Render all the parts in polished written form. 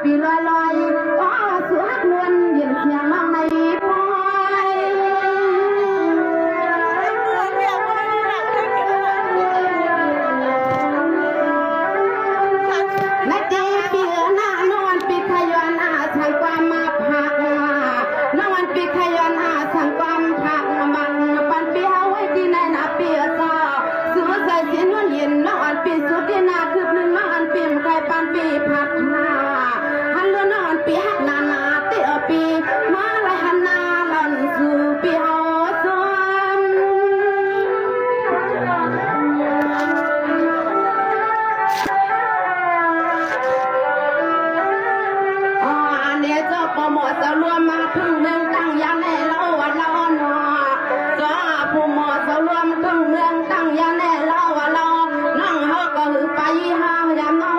ปีลอยลอยก็สวดนวลเย็นเสียงน้องในพอยในตีปีหน้านอนปีขยันอาสังความมาผักนอนปีขยันอาสังความผักมันปันปีเอาไว้ที่ในนาปีซอสุดใจเสียนวลเย็นนอนปีสุดที่นาคืบหนึ่งนอนปีใครปันปีผักนาฮัลโหลนอนปีฮักนานาเตอปีมาไรฮันนาหล่อนสู่ปีเอาจวมเนี่ยเจ้าโปรโมทจะรวมมาครึ่งหนึ่งตั้งยันให้เราวันเราหนอเจ้าโปรโมทจะรวมครึ่งหนึ่งตั้งยันให้เราวันเรานั่งเขาก็หือไปห้ายามน้อง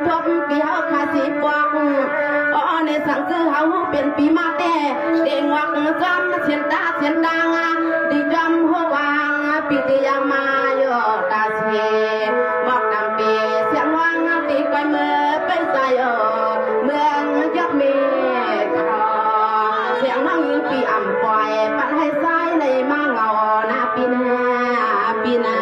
ทบปีเขาขาสีปวกในสังคือเขาเป็นปีมาแต่เด้งวักจำเสียนตาเสียนดังดีจำหัววางปีที่ยามาโยตาเสียบอกนำปีเสียงวังตีไกเมื่อไปใส่เมืองยักษ์มีเสียงน้องยิงปีอ่ำปล่อยปัดให้ใส่ในมาเงาหน้าปีหน้าปีหน้า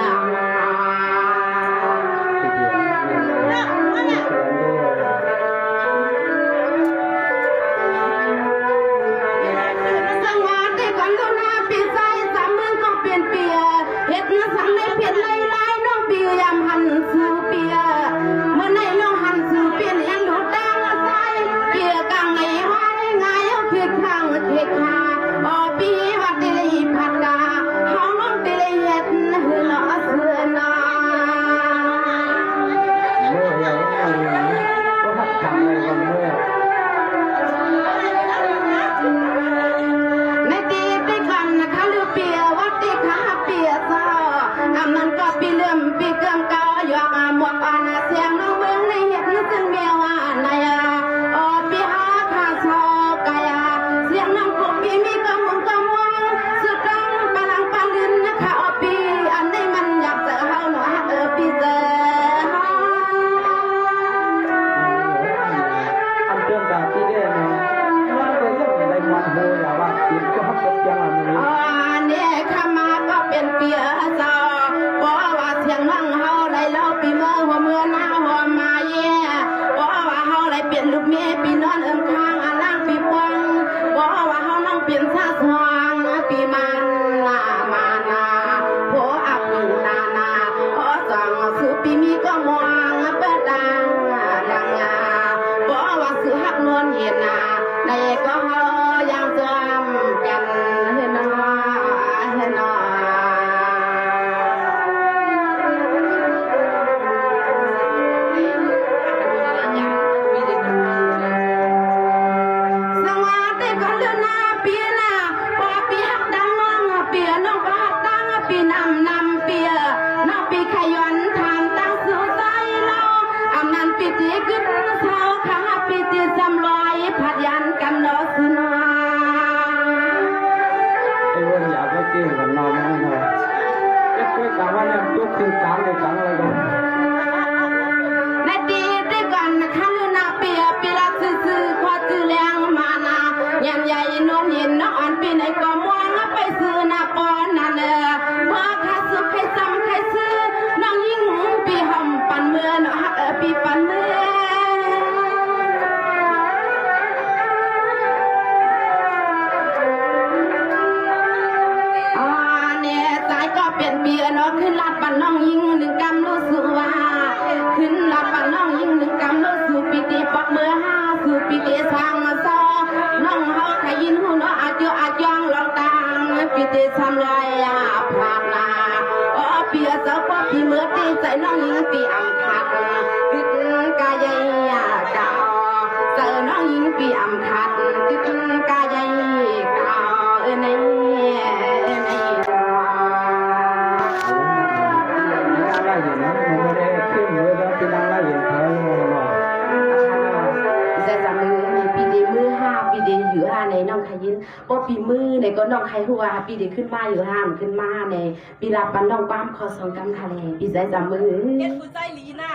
ก็ปีมือในก็น้องใครหัวปีเด็กขึ้นมาอยู่ห้ามขึ้นมาในปีรับปันน้องป้ามคอสองกำทะเลปีใจจำมือเฮ็ดผู้ใจลีน่ะ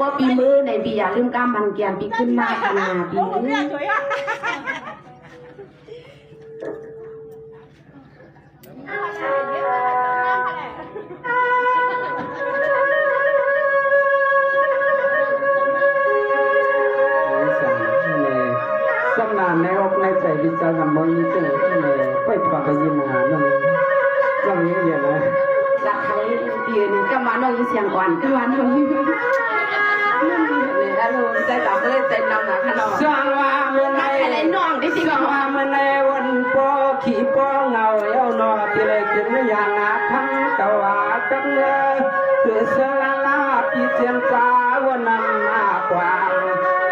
ก็ปีมือในปีอย่าลืมก้ามมันเกียนปีขึ้นมาขนาดปีสำนานในอกในใจวิจารณ์มองยิ่งที่เลยไปฟังไปยินหาหนึ่งจังนี้อย่างไรรักใครปีนึงก็มาน้องยิ่งเสียงก่อนก็มาน้องยิ่งเลยแล้วลุงใจต่อเลยใจน้องหนาขนมสร้างว่าเมื่อไหร่อะไรน้องที่สิสร้างว่าเมื่อไหร่วันปอขี่ปอเงาเอวนอที่เลยกินอย่างหนาทั้งตะวันจังเลยเกิดเสลาลาปีเจียนจ้าวันนั้นหน้ากว่า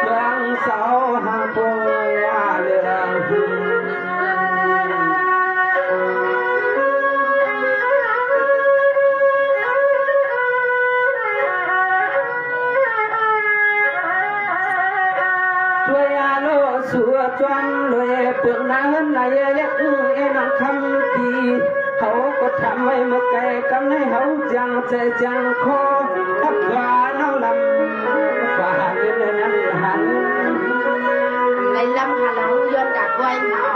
เมืองเสาหาปงว่าเรื่องสัวจวนรวยเปลือกน้ำไหลเล็กเอ็นคำดีเขาก็ทำไว้เมื่อไกลกันให้เขาจังใจจังคอทับว่าน้องลำฝ่าเงินนั้นหันในลำขาเราย้อนกับไว้หนอ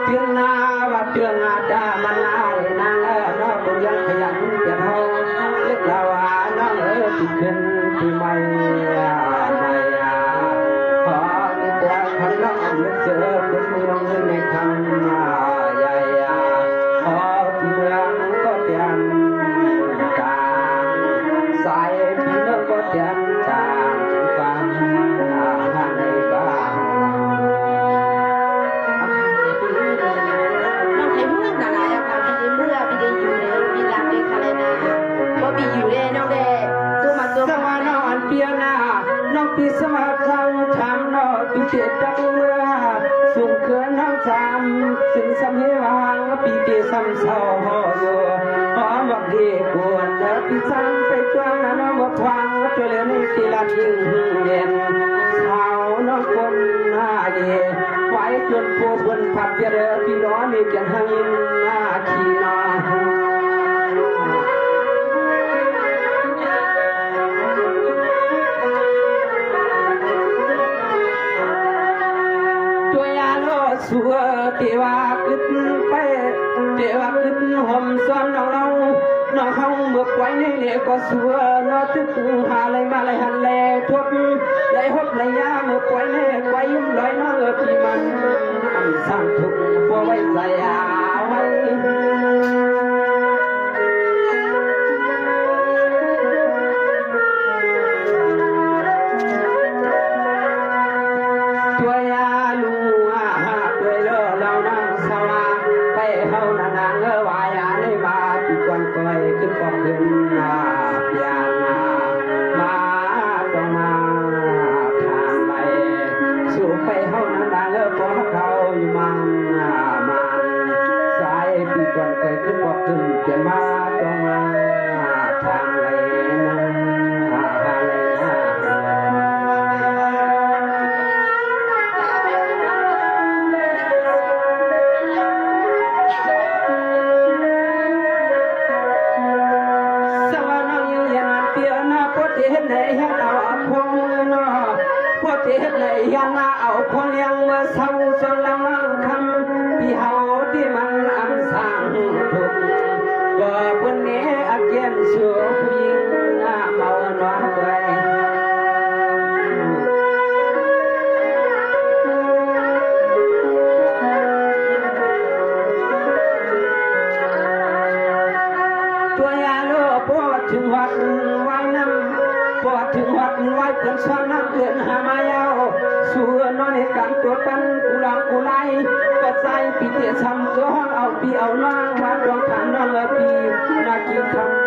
เพียงนาว่าเพียงอาดามันนายนางน้องก็ยังขยันเก็บห้องเล็กเราที่ขึ้นที่ไม่ไม่พอมีแต่คนน้องนึกเจอคนเมืองในคำใหญ่พอที่เมืองก็เปลี่ยนจางสายพี่น้องก็เปลี่ยนจางกันในบ้านน้องใครเมื่อหนาอะค่ะพี่เมื่อพี่ได้อยู่ในพี่รักในคาเลนาก็พี่อยู่ในน้องเดสวรรค์อันเปียนาน้องปีสมาทำทำน้องปีเจ็ดจักเมื่อสุ่มเขินน้องจำสิ่งสำเฮวางปีเดียซ้ำเศร้าห่ออยู่หอมบอกดีกวนแล้วปีซ้ำไปจวนน้องบอกฟังตัวเลี้ยงตีละยิ่งเย็นเช้าน้องคนหน้าเย่ไว้จนปูบนผัดเยอะพี่น้องนี่จะให้หน้าขี้น้องสัวเทวาขึ้นไปเทวาขึ้นห่มซ้อนน้องเราน้องเขาเมื่อไว้ในเล็กก็สัวน้องถึงหาเลยมาเลยหันแลทบเลยหดเลยยาเมื่อไว้ในไว้ยิ้มลอยน้องพี่มันอันสั่งทุกพอไว้ใจไว้เอาคนยังเมื่อเศร้าจนลังคำพี่เฮาที่มันอันสร้างทุกก็เพื่อนนี้อาเกียนชัวผู้หญิงเมาหนวดไว้ตัวยาโลปอดถึงวัดไว้น้ำปอดถึงวัดไว้เพื่อนซ้อนน้ำเกินหามายาวส่วนนอนในการตัวกันกูหลังกูไล่ก็ใจปีเดียทำก็ห้องเอาปีเอาน้องวัดดวงขันน้องปีนากีคำ